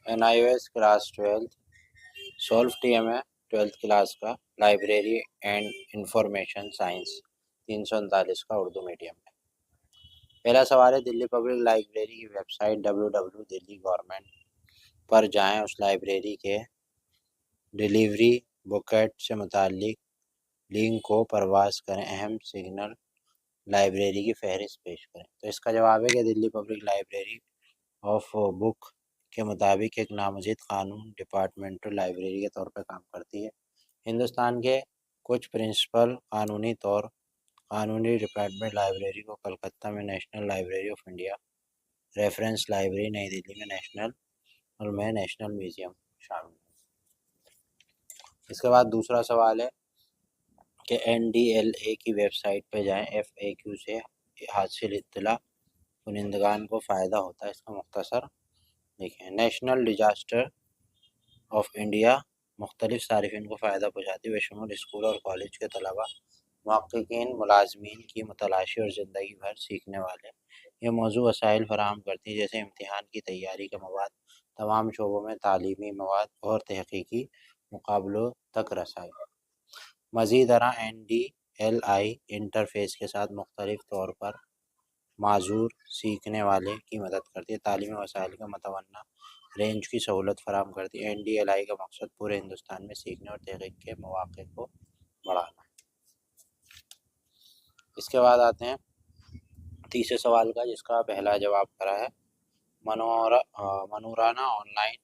NIOS class 12 solve TM ہے 12th class کا library and information science 339 کا Urdu medium ہے۔ پہلا سوال ہے دلی پبلک لائبریری کی ویب سائٹ www.delhi گورنمنٹ پر جائیں، اس لائبریری کے ڈیلیوری بکیٹ سے متعلق لنک کو پرواز کریں، اہم سگنل لائبریری کی فہرست پیش کریں۔ تو اس کا جواب ہے کہ دلی پبلک لائبریری آف بک کے مطابق ایک نامزد قانون ڈپارٹمنٹل لائبریری کے طور پر کام کرتی ہے۔ ہندوستان کے کچھ پرنسپل قانونی ڈپارٹمنٹ لائبریری کو کلکتہ میں national library of India, reference library نئی دلی میں نیشنل میوزیم شامل ہے۔ اس کے بعد دوسرا سوال ہے کہ NDLA کی ویب سائٹ پہ جائیں، FAQ سے حاصل اطلاع کنندگان کو فائدہ ہوتا ہے، اس کا مختصر لکھیں۔ نیشنل ڈیزاسٹر آف انڈیا مختلف صارفین کو فائدہ پہنچاتی ہے، بشمول اسکول اور کالج کے طلباء، محققین، ملازمین کی متلاشی اور زندگی بھر سیکھنے والے۔ یہ موضوع وسائل فراہم کرتی ہے جیسے امتحان کی تیاری کے مواد، تمام شعبوں میں تعلیمی مواد اور تحقیقی مقابلوں تک رسائی۔ مزید برآں NDLI انٹرفیس کے ساتھ مختلف طور پر معذور سیکھنے والے کی مدد کرتی ہے، تعلیمی وسائل کا متنوع رینج کی سہولت فراہم کرتی ہے۔ NDLI کا مقصد پورے ہندوستان میں سیکھنے اور تحقیق کے مواقع کو بڑھانا ہے۔ اس کے بعد آتے ہیں تیسرے سوال کا، جس کا پہلا جواب کرا ہے منورانا آن لائن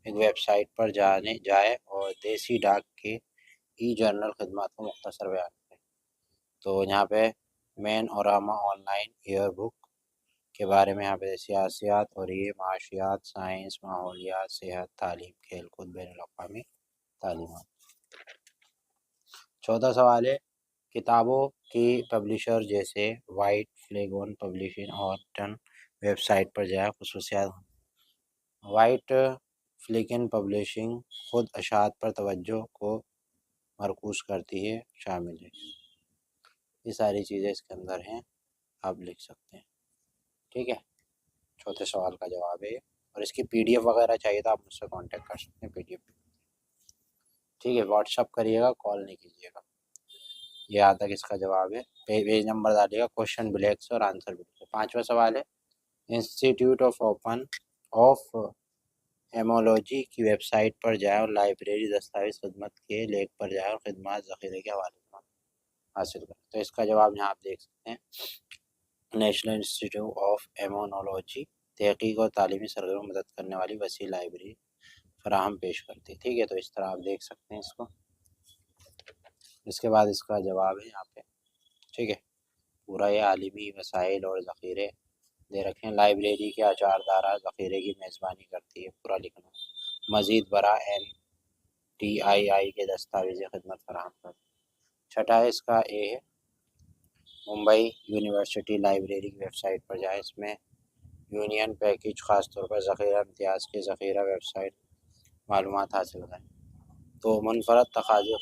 ایک ویب سائٹ پر جائے اور دیسی ڈاک کے ای جرنل خدمات کو مختصر بیان کریں۔ تو یہاں پہ مینوراما آن لائن ایئر بک کے بارے میں یہاں پہ سیاسیات اور یہ معاشیات، سائنس، ماحولیات، صحت، تعلیم، کھیل کود، بین الاقوامی تعلیمات۔ چوتھا سوال ہے کتابوں کی پبلشر جیسے وائٹ فلیگون پبلشنگ اور ٹن ویب سائٹ پر جائے۔ خصوصیات: وائٹ فلیگن پبلشنگ خود اشاعت پر توجہ کو مرکوز کرتی ہے، شامل ہے۔ یہ ساری چیزیں اس کے اندر ہیں، آپ لکھ سکتے ہیں، ٹھیک ہے۔ چوتھے سوال کا جواب ہے، اور اس کی PDF وغیرہ چاہیے تو آپ مجھ سے کانٹیکٹ کر سکتے ہیں PDF، ٹھیک ہے۔ واٹس اپ کریے گا، کال نہیں کیجیے گا۔ یہاں تک اس کا جواب ہے۔ پیج نمبر ڈالیے گا، کوشچن بلیک سے اور آنسر بلیک سے۔ پانچواں سوال ہے انسٹیٹیوٹ آف ایمولوجی کی ویب سائٹ پر جائیں اور لائبریری دستاویز خدمت کے لیک پر جائیں اور خدمات ذخیرے کے حوالے حاصل کریں۔ تو اس کا جواب یہاں آپ دیکھ سکتے ہیں، نیشنل انسٹیٹیوٹ آف ایمونولوجی تحقیق اور تعلیمی سرگرمیوں میں مدد کرنے والی وسیع لائبریری فراہم پیش کرتی ہے، ٹھیک ہے۔ تو اس طرح آپ دیکھ سکتے ہیں اس کو۔ اس کے بعد اس کا جواب ہے یہاں پہ، ٹھیک ہے۔ پورا یہ عالمی وسائل اور ذخیرے دے رکھے ہیں۔ لائبریری کے اچار دارہ ذخیرے کی میزبانی کرتی ہے، پورا لکھنا۔ مزید برآں NTII کے دستاویزی خدمت فراہم کرتی ہے۔ چھٹا ہے اس کا اے ہے ممبئی یونیورسٹی لائبریری کی ویب سائٹ پر جائیں، اس میں یونین پیکج خاص طور پر ذخیرہ امتیاز کے ذخیرہ ویب سائٹ معلومات حاصل کریں۔ تو منفرد تقاضے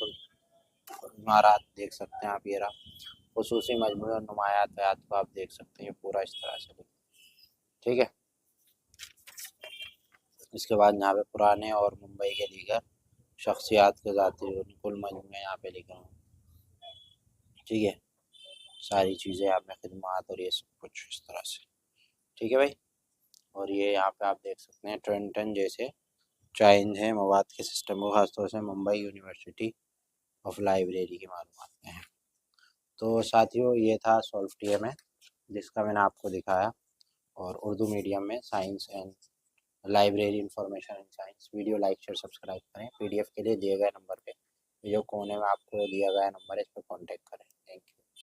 عمارات دیکھ سکتے ہیں آپ، یہ رہا خصوصی مجموعے اور نمایات کو آپ دیکھ سکتے ہیں، پورا اس طرح سے، ٹھیک ہے۔ اس کے بعد یہاں پہ پرانے اور ممبئی کے دیگر شخصیات کے ذاتی کل مجموعے یہاں پہ لکھے ہوں، ٹھیک ہے۔ ساری چیزیں آپ میں خدمات اور یہ سب کچھ اس طرح سے، ٹھیک ہے بھائی۔ اور یہ یہاں پہ آپ دیکھ سکتے ہیں ٹرنٹن جیسے چائند ہیں مواد کے سسٹم کو، خاص طور سے ممبئی یونیورسٹی آف لائبریری کی معلومات میں ہیں۔ تو ساتھیوں یہ تھا سولف TM میں، جس کا میں نے آپ کو دکھایا، اور اردو میڈیم میں science and library information and science. Video like share subscribe کریں۔ PDF کے لیے دیے گئے نمبر پہ، جو کونے میں آپ کو دیا گیا نمبر ہے، اس پہ کانٹیکٹ کریں۔ Thank you.